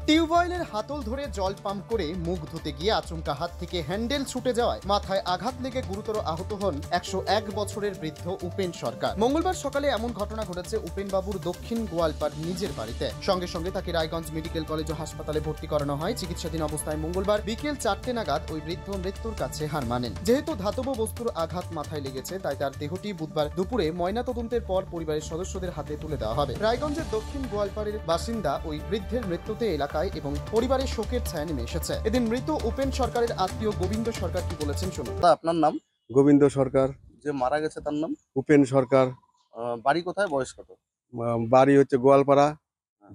টিউবওয়েলের হাতল ধরে জল পাম্প করে মুখ ধুতে গিয়ে আচমকা হাত থেকে হ্যান্ডেল ছুটে যাওয়ায় মাথায় আঘাত লেগে গুরুতর আহত হন 101 বছরের বৃদ্ধ উপেন সরকার। মঙ্গলবার সকালে এমন ঘটনা ঘটেছে উপেন বাবুর দক্ষিণ গোয়ালপাড় নিজের বাড়িতে। সঙ্গে সঙ্গে তাকে রায়গঞ্জ মেডিকেল কলেজ ও হাসপাতালে ভর্তি করানো হয়। চিকিৎসাধীন অবস্থায় মঙ্গলবার বিকেল 4টে নাগাদ ওই বৃদ্ধ মৃত্যুর কাছে হার মানেন। যেহেতু ধাতব বস্তুর আঘাত মাথায় লেগেছে, তাই তার দেহটি বুধবার দুপুরে ময়নাতদন্তের পর পরিবারের সদস্যদের হাতে তুলে দেওয়া হবে। রায়গঞ্জের দক্ষিণ গোয়ালপাড়ের বাসিন্দা ওই বৃদ্ধের মৃত্যুতে এলাকায় এবং পরিবারের শোকের ছায়া নেমে এসেছে। এদিন মৃত উপেন সরকারের আত্মীয় গোবিন্দ সরকার কি বলেছেন শুনুন। আপনার নাম? গোবিন্দ সরকার। যে মারা গেছে তার নাম? উপেন সরকার। বাড়ি কোথায়, বয়স কত? বাড়ি হচ্ছে গোয়ালপাড়া,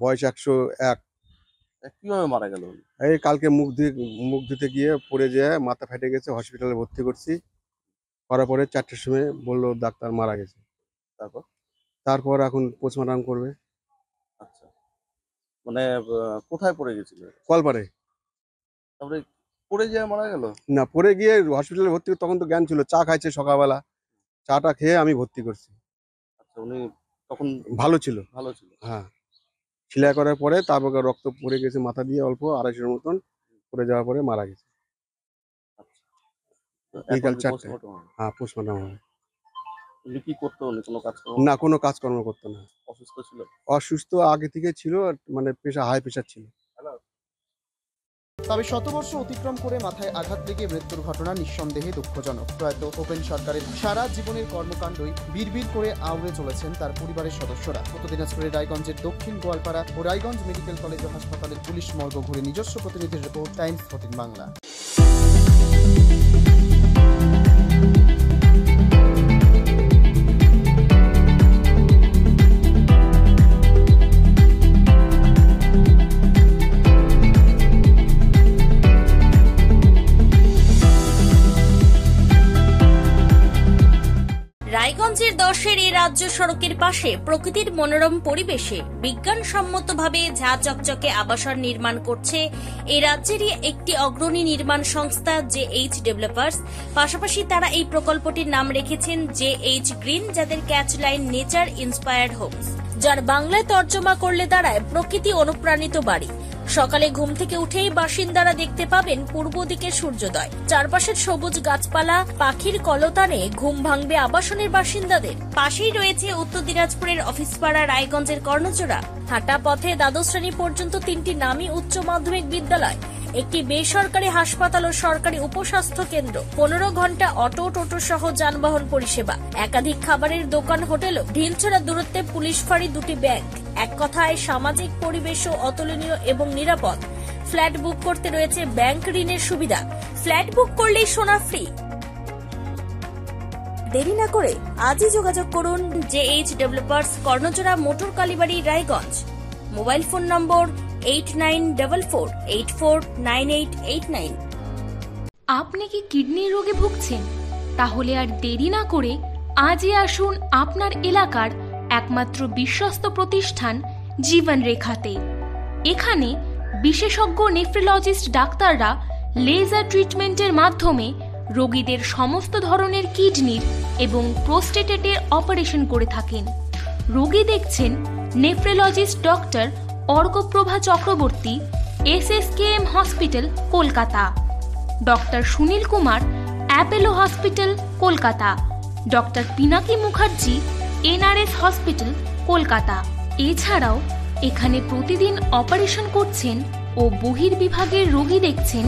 বয়স 101। কিভাবে মারা গেল? এই কালকে মুখ ধুতে গিয়ে পড়ে যেয়ে মাথা ফেটে গেছে, হসপিটালে ভর্তি করছি। করার পরে 4টের সময় বললো ডাক্তার মারা গেছে। তারপর এখন পোস্টমর্টম করবে। আচ্ছা, মানে কোথায় পড়ে গেছিল? কলপাড়ে। তারপরে পড়ে যেয়ে মারা গেল? না, পড়ে গিয়ে হসপিটালে ভর্তি, তখন তো জ্ঞান ছিল, চা খাইছে সকালবেলা, চাটা খেয়ে আমি ভর্তি করছি। আচ্ছা, উনি তখন ভালো ছিল? ভালো ছিল, হ্যাঁ। সেলাই করার পরে তারপর রক্ত পড়ে গেছে মাথা দিয়ে, অল্প 250-এর মতন পড়ে যাওয়ার পরে মারা গেছে। বিকাল 4টে। হ্যাঁ, পোস্টমর্টম হবে। উনি কি করতো? উনি কোনো কাজকর্ম? না, কোনো কাজকর্ম করতো না। অসুস্থ ছিল? অসুস্থ আগে থেকে ছিল, মানে হাই প্রেশার ছিল। তবে শতবর্ষ অতিক্রম করে মাথায় আঘাত লেগে মৃত্যুর ঘটনা নিঃসন্দেহে দুঃখজনক। প্রয়াত উপেন সরকারের সারা জীবনের কর্মকাণ্ডই বিড়বিড় করে আউড়ে চলেছেন তার পরিবারের সদস্যরা। উত্তর দিনাজপুরের রায়গঞ্জের দক্ষিণ গোয়ালপাড়া ও রায়গঞ্জ মেডিকেল কলেজ ও হাসপাতালের পুলিশ মর্গ ঘুরে নিজস্ব প্রতিনিধির রিপোর্ট, টাইমস 14 বাংলা। রায়গঞ্জের 10-এর এই রাজ্য সড়কের পাশে প্রকৃতির মনোরম পরিবেশে বিজ্ঞানসম্মতভাবে ঝা চকচকে আবাসন নির্মাণ করছে এই রাজ্যেরই একটি অগ্রণী নির্মাণ সংস্থা JH ডেভেলপার্স। পাশাপাশি তারা এই প্রকল্পটির নাম রেখেছেন JH গ্রিন, যাদের ক্যাচলাইন নেচার ইন্সপায়ার্ড হোমস, যার বাংলায় তর্জমা করলে দাঁড়ায় প্রকৃতি অনুপ্রাণিত বাড়ি। সকালে ঘুম থেকে উঠেই বাসিন্দারা দেখতে পাবেন পূর্ব দিকে সূর্যোদয়। চারপাশের সবুজ গাছপালা, পাখির কলতানে ঘুম ভাঙবে আবাসনের বাসিন্দাদের। পাশেই রয়েছে উত্তর দিনাজপুরের অফিসপাড়া রায়গঞ্জের কর্ণজোড়া। হাঁটা পথে দ্বাদশ শ্রেণী পর্যন্ত 3টি নামী উচ্চ মাধ্যমিক বিদ্যালয়, একটি বেসরকারি হাসপাতাল ও সরকারি উপস্বাস্থ্য কেন্দ্র, 15 ঘন্টা অটো টোটো সহ যানবাহন পরিষেবা, একাধিক খাবারের দোকান, হোটেল, ঢিলছড়া দূরত্বে পুলিশ ফাঁড়ি, 2টি ব্যাংক। এক কথায় সামাজিক পরিবেশও অতুলনীয় এবং নিরাপদ। ফ্ল্যাট বুক করতে রয়েছে ব্যাংক ঋণের সুবিধা। ফ্ল্যাট বুক করলেই সোনা ফ্রি। দেরি না করে আজই যোগাযোগ করুন JH developers, Karnajora, motor Kalibari, Raiganj. Mobile phone number 8944849889। আপনি কি কিডনি রোগে ভুগছেন? তাহলে আর দেরি না করে আজই আসুন আপনার এলাকার একমাত্র বিশ্বস্ত প্রতিষ্ঠান জীবন রেখাতে। এখানে বিশেষজ্ঞ নেফ্রোলজিস্ট ডাক্তাররা লেজার ট্রিটমেন্টের মাধ্যমে রোগীদের সমস্ত ধরনের কিডনির এবং প্রোস্টেটের অপারেশন করে থাকেন। রোগী দেখছেন nephrologist doctor Arkaprava Chakraborty, SSKM hospital, Kolkata; doctor Sunil Kumar, Apollo hospital, Kolkata; doctor Pinaki Mukherjee, NRS hospital, Kolkata. এছাড়াও এখানে প্রতিদিন অপারেশন করছেন ও বহির্বিভাগের রোগী দেখছেন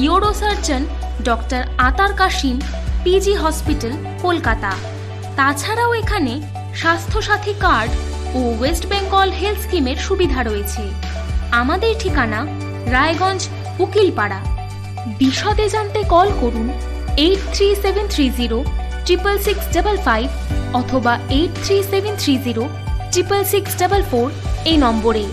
ইউরোসার্জন ডক্টর আতার কাশিম, PG হসপিটাল, কলকাতা। তাছাড়াও এখানে স্বাস্থ্যসাথী কার্ড ও ওয়েস্ট বেঙ্গল হেলথ স্কিমের সুবিধা রয়েছে। আমাদের ঠিকানা রায়গঞ্জ, উকিলপাড়া। বিশদে জানতে কল করুন 8373066655 অথবা 8373066644 এই নম্বরে।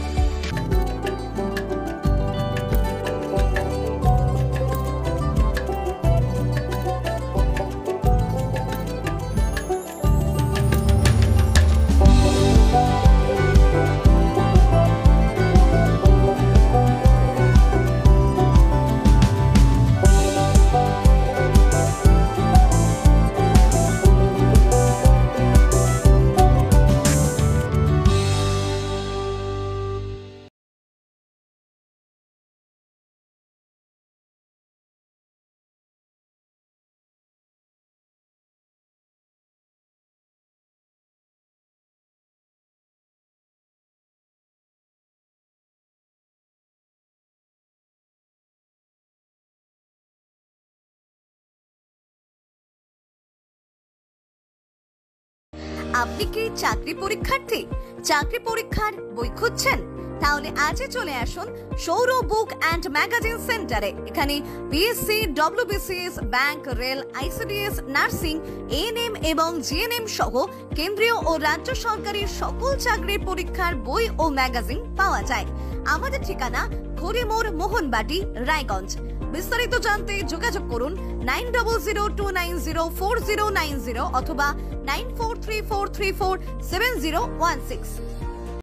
আপনি কি চাকরি পরীক্ষার্থী? চাকরি পরীক্ষার বই খুঁজছেন? তাহলে আজই চলে আসুন সৌর বুক অ্যান্ড ম্যাগাজিন সেন্টারে। এখানে PSC, WBCS, bank, rail, ICDS, nursing, ANM এবং জিএনএম সহ কেন্দ্রীয় ও রাজ্য সরকারের সকল চাকরির পরীক্ষার বই ও ম্যাগাজিন পাওয়া যায়। আমাদের ঠিকানা খড়িমোড়, মোহনবাটি, রায়গঞ্জ। বিস্তারিত জানতে যোগাযোগ করুন 9002904090 অথবা 9434347016।